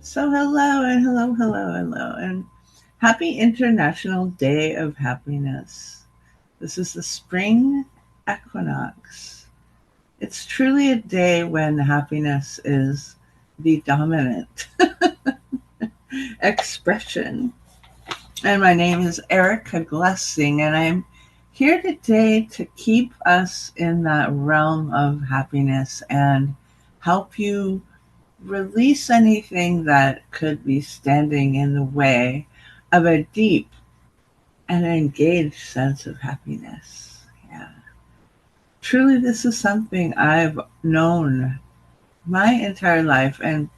So hello and hello and happy International Day of Happiness. This is the Spring Equinox. It's truly a day when happiness is the dominant expression. And my name is Erica Glessing, and I'm here today to keep us in that realm of happiness and help you release anything that could be standing in the way of a deep and engaged sense of happiness. Yeah. Truly, this is something I've known my entire life, and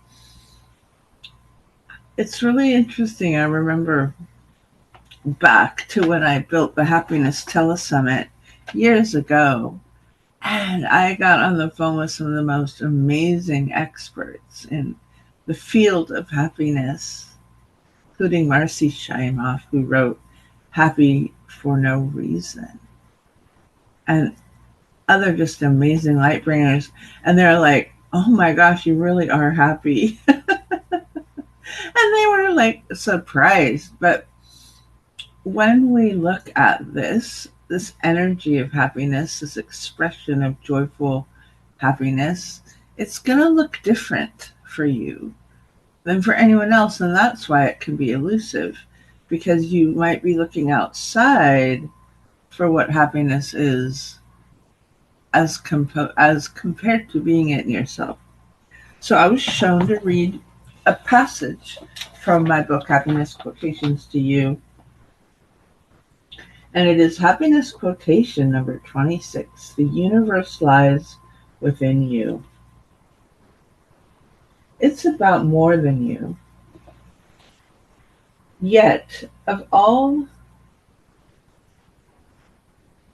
it's really interesting. I remember back to when I built the Happiness Telesummit years ago, and I got on the phone with some of the most amazing experts in the field of happiness, including Marci Shimoff, who wrote Happy for No Reason, and other just amazing light bringers. And they're like, oh my gosh, you really are happy. And they were like surprised. But when we look at this energy of happiness, this expression of joyful happiness, it's going to look different for you than for anyone else. And that's why it can be elusive, because you might be looking outside for what happiness is as compared to being it in yourself. So I was shown to read a passage from my book, Happiness Quotations to You. And it is Happiness Quotation number 26. The universe lies within you. It's about more than you. Yet, of all.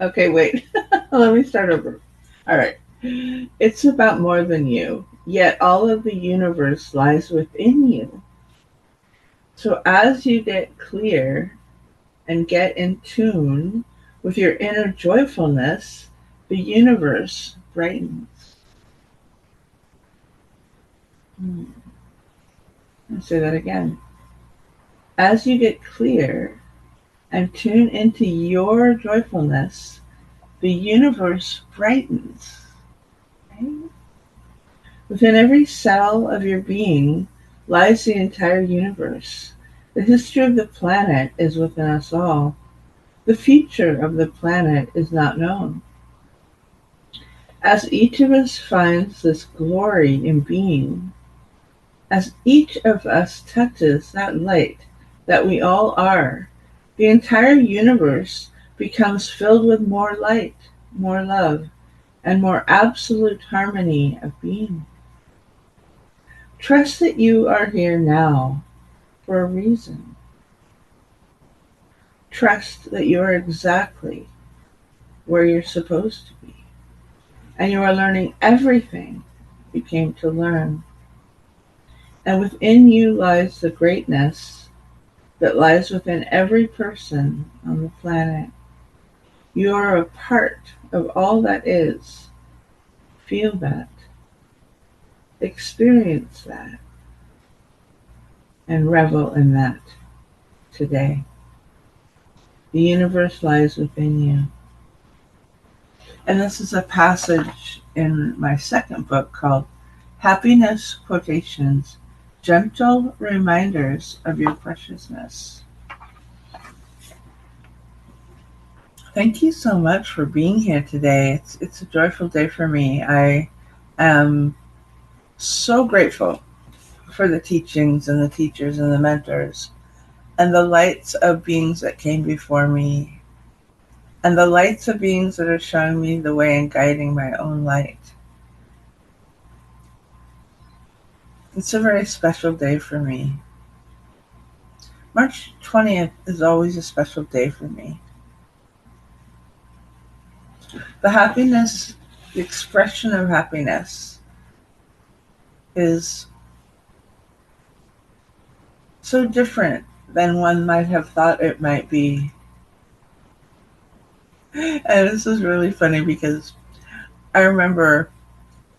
Okay, wait. Let me start over. All right. It's about more than you. Yet, all of the universe lies within you. So, as you get clear and get in tune with your inner joyfulness, the universe brightens. I'll say that again. As you get clear and tune into your joyfulness, the universe brightens. Right? Within every cell of your being lies the entire universe. The history of the planet is within us all. The future of the planet is not known. As each of us finds this glory in being, as each of us touches that light that we all are, the entire universe becomes filled with more light, more love, and more absolute harmony of being. Trust that you are here now for a reason. Trust that you are exactly where you're supposed to be, and you are learning everything you came to learn. And within you lies the greatness that lies within every person on the planet. You are a part of all that is. Feel that. Experience that. And revel in that today. The universe lies within you. And this is a passage in my second book called Happiness Quotations, Gentle Reminders of Your Preciousness. Thank you so much for being here today. It's a joyful day for me. I am so grateful for the teachings and the teachers and the mentors and the lights of beings that came before me and the lights of beings that are showing me the way and guiding my own light. It's a very special day for me. March 20th is always a special day for me. The happiness, the expression of happiness is so different than one might have thought it might be. And this is really funny because I remember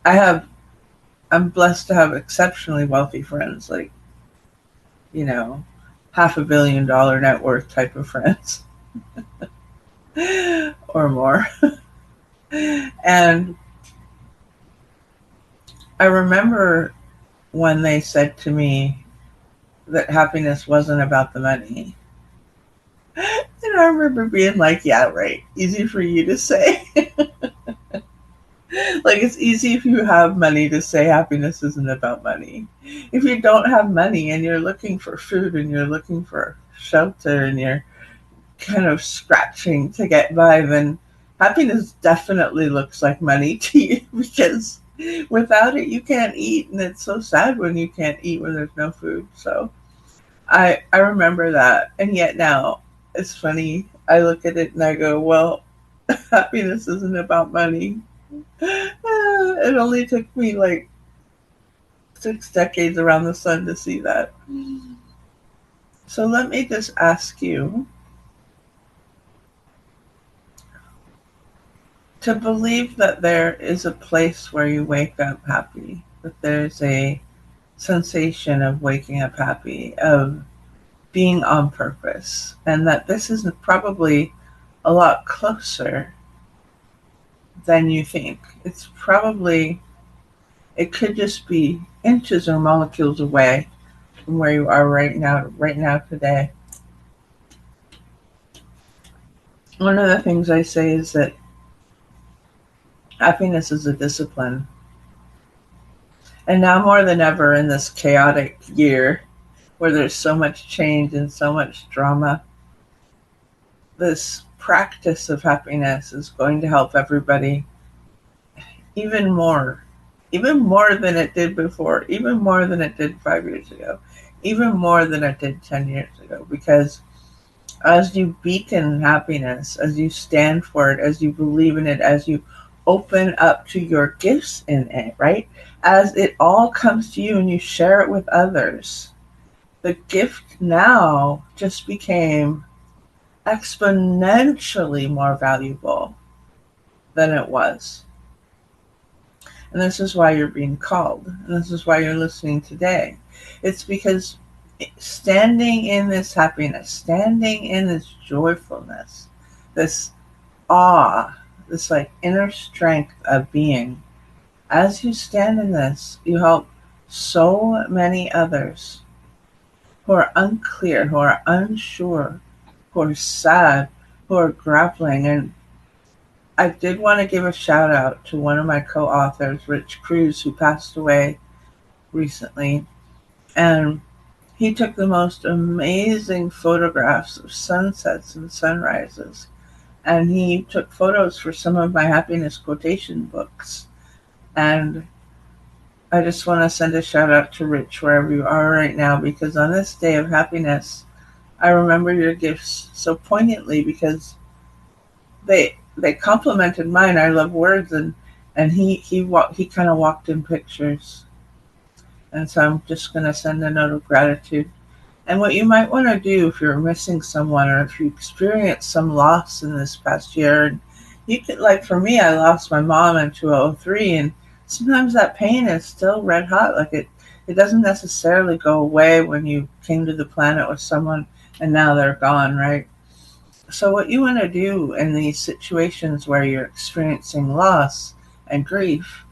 I'm blessed to have exceptionally wealthy friends. Like you know, $500 million net worth type of friends or more. And I remember when they said to me that happiness wasn't about the money. And I remember being like, yeah, right. Easy for you to say. Like, it's easy if you have money to say happiness isn't about money. If you don't have money and you're looking for food and you're looking for shelter and you're kind of scratching to get by, then happiness definitely looks like money to you, because without it you can't eat, and it's so sad when you can't eat when there's no food. So I remember that, and yet now it's funny. I look at it and I go, well, happiness isn't about money. It only took me like 6 decades around the sun to see that. So let me just ask you to believe that there is a place where you wake up happy, that there's a sensation of waking up happy, of being on purpose, and that this is probably a lot closer than you think. It's probably, it could just be inches or molecules away from where you are right now today. One of the things I say is that happiness is a discipline. And now more than ever in this chaotic year where there's so much change and so much drama, this practice of happiness is going to help everybody even more, even more than it did before, even more than it did 5 years ago, even more than it did 10 years ago. Because as you beacon happiness, as you stand for it, as you believe in it, as you open up to your gifts in it, right? As it all comes to you and you share it with others, the gift now just became exponentially more valuable than it was. And this is why you're being called. And this is why you're listening today. It's because standing in this happiness, standing in this joyfulness, this awe, this like inner strength of being, as you stand in this, you help so many others who are unclear, who are unsure, who are sad, who are grappling. And I did want to give a shout out to one of my co-authors, Rich Cruz, who passed away recently. And he took the most amazing photographs of sunsets and sunrises. And he took photos for some of my happiness quotation books. And I just want to send a shout out to Rich wherever you are right now, because on this day of happiness, I remember your gifts so poignantly, because they complimented mine. I love words, and he kind of walked in pictures. And so I'm just going to send a note of gratitude. And what you might want to do if you're missing someone, or if you experience some loss in this past year, and you could, like for me, I lost my mom in 2003, and sometimes that pain is still red hot. Like it doesn't necessarily go away when you came to the planet with someone and now they're gone, right? So what you want to do in these situations where you're experiencing loss and grief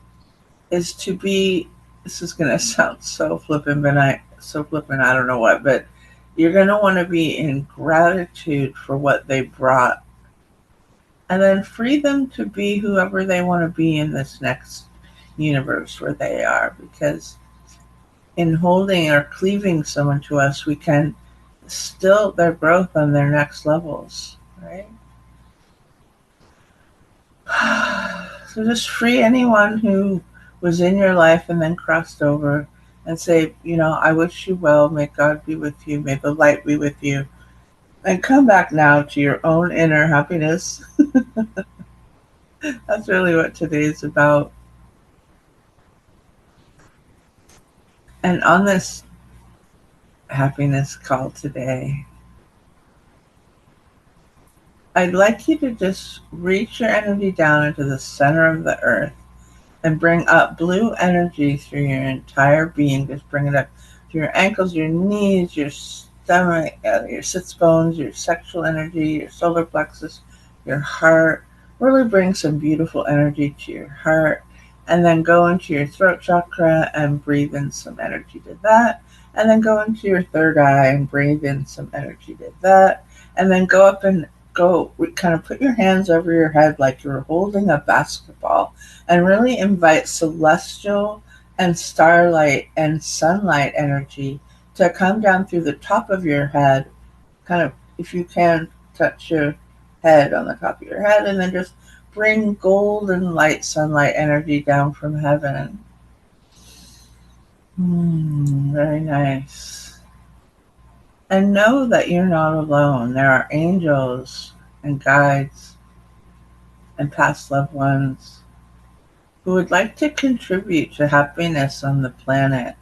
is to be, this is going to sound so flippant, I don't know what, but you're going to want to be in gratitude for what they brought, and then free them to be whoever they want to be in this next universe where they are. Because in holding or cleaving someone to us, we can still their growth on their next levels, right? So just free anyone who was in your life and then crossed over, and say, I wish you well. May God be with you. May the light be with you. And come back now to your own inner happiness. That's really what today is about. And on this happiness call today, I'd like you to just reach your energy down into the center of the earth and bring up blue energy through your entire being. Just bring it up your ankles, your knees, your stomach, your sits bones, your sexual energy, your solar plexus, your heart. Really bring some beautiful energy to your heart. And then go into your throat chakra and breathe in some energy to that. And then go into your third eye and breathe in some energy to that. And then go up and kind of put your hands over your head like you're holding a basketball and really invite celestial and starlight and sunlight energy to come down through the top of your head. Kind of, if you can, touch your head on the top of your head, and then just bring golden light sunlight energy down from heaven. Very nice. And know that you're not alone. There are angels and guides and past loved ones who would like to contribute to happiness on the planet.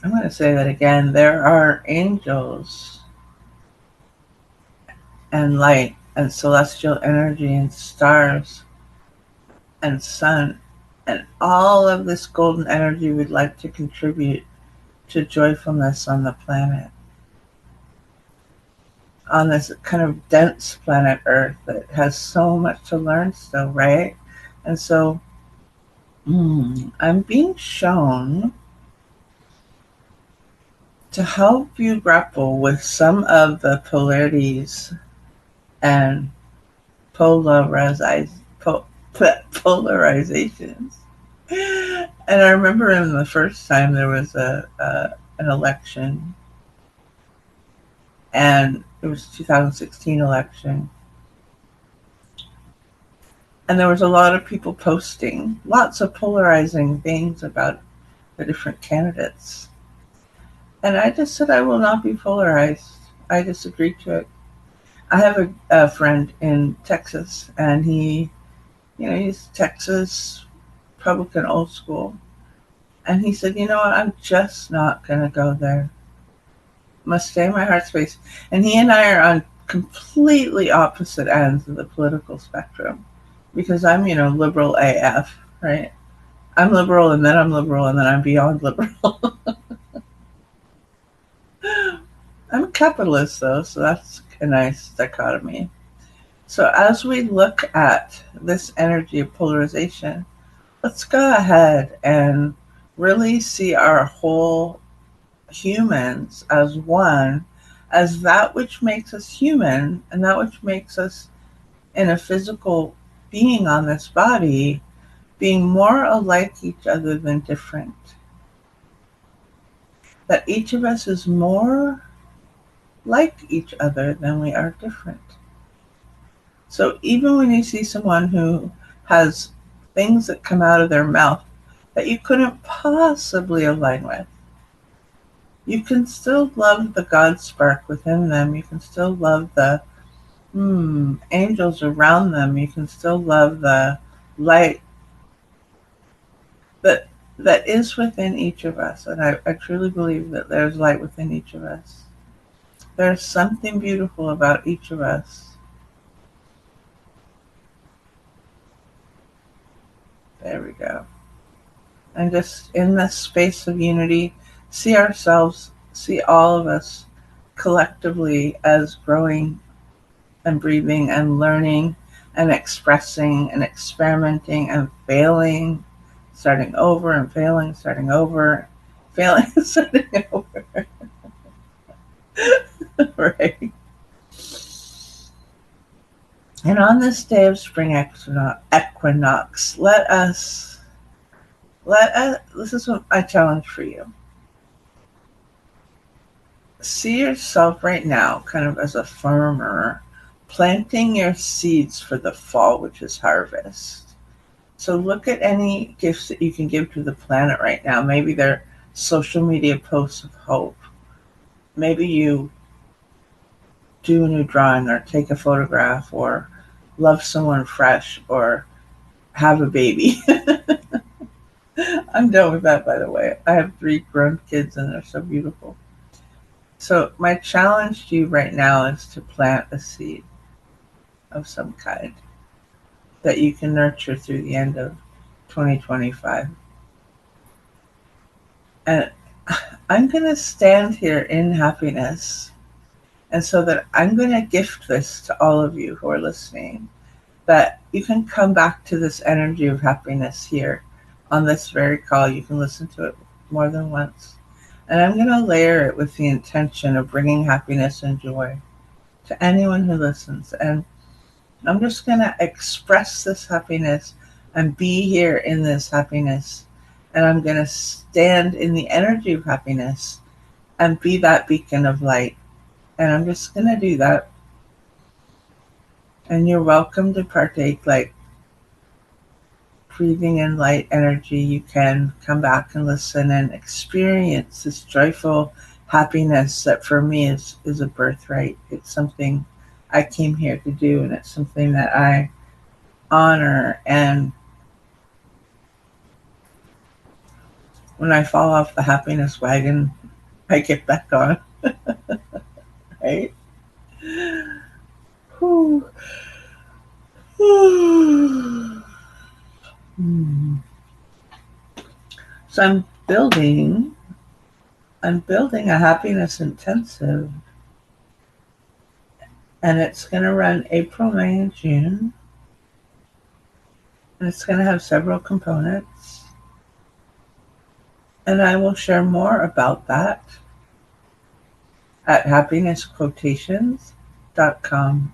I'm going to say that again. There are angels and light and celestial energy and stars and sun, and all of this golden energy would like to contribute to joyfulness on the planet, on this kind of dense planet Earth that has so much to learn still, right? And so I'm being shown to help you grapple with some of the polarities and polarizations. And I remember in the first time there was an election, and it was 2016 election, and there was a lot of people posting lots of polarizing things about the different candidates. And I just said I will not be polarized. I just agreed to it. I have a friend in Texas, and he's Texas Republican old school. And he said, you know what, I'm just not going to go there. Must stay in my heart space. And he and I are on completely opposite ends of the political spectrum, because I'm, liberal AF, right? I'm liberal, and then I'm liberal, and then I'm beyond liberal. I'm a capitalist, though, so that's a nice dichotomy. So as we look at this energy of polarization, let's go ahead and really see our whole humans as one, as that which makes us human and that which makes us in a physical being on this body, being more alike each other than different. That each of us is more like each other than we are different. So even when you see someone who has things that come out of their mouth that you couldn't possibly align with, you can still love the God spark within them. You can still love the angels around them. You can still love the light that is within each of us. And I truly believe that there's light within each of us. There's something beautiful about each of us. There we go. And just in this space of unity, see ourselves, see all of us collectively as growing and breathing and learning and expressing and experimenting and failing, starting over and failing, starting over, failing, starting over. Right? And on this day of spring equinox, this is what I challenge for you. See yourself right now kind of as a farmer planting your seeds for the fall, which is harvest. So look at any gifts that you can give to the planet right now. Maybe they're social media posts of hope. Maybe you do a new drawing or take a photograph or love someone fresh or have a baby. I'm done with that, by the way. I have 3 grown kids and they're so beautiful. So my challenge to you right now is to plant a seed of some kind that you can nurture through the end of 2025. And I'm going to stand here in happiness. And so that I'm going to gift this to all of you who are listening, that you can come back to this energy of happiness here on this very call. You can listen to it more than once. And I'm going to layer it with the intention of bringing happiness and joy to anyone who listens. And I'm just going to express this happiness and be here in this happiness. And I'm going to stand in the energy of happiness and be that beacon of light. And I'm just going to do that. And you're welcome to partake, like breathing in light energy. You can come back and listen and experience this joyful happiness that for me is a birthright. It's something I came here to do, and it's something that I honor. And when I fall off the happiness wagon, I get back on. Right? Whew. So I'm building a happiness intensive, and it's going to run April, May, and June. And it's going to have several components. And I will share more about that at happinessquotations.com.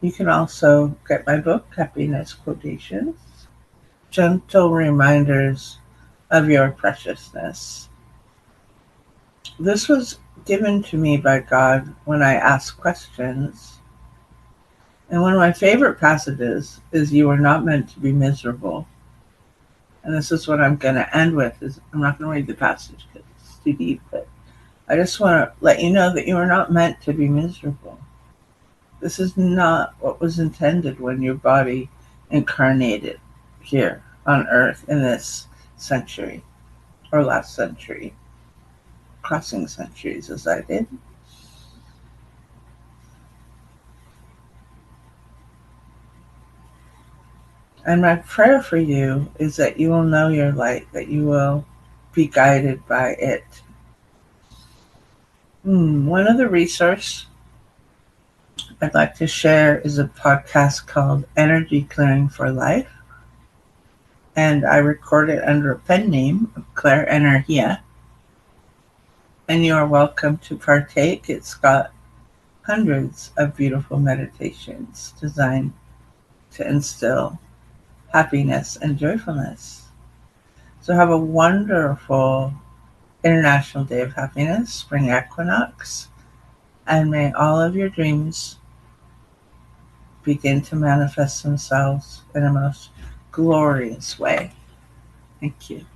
You can also get my book, Happiness Quotations, Gentle Reminders of Your Preciousness. This was given to me by God when I asked questions. And one of my favorite passages is, "You are not meant to be miserable." And this is what I'm going to end with. I'm not going to read the passage because it's too deep, but I just want to let you know that you are not meant to be miserable. This is not what was intended when your body incarnated here on Earth in this century or last century, crossing centuries as I did. And my prayer for you is that you will know your light, that you will be guided by it. One other resource I'd like to share is a podcast called Energy Clearing for Life. And I record it under a pen name of Claire Energia. And you are welcome to partake. It's got hundreds of beautiful meditations designed to instill happiness and joyfulness. So have a wonderful International Day of Happiness, Spring Equinox, and may all of your dreams begin to manifest themselves in a most glorious way. Thank you.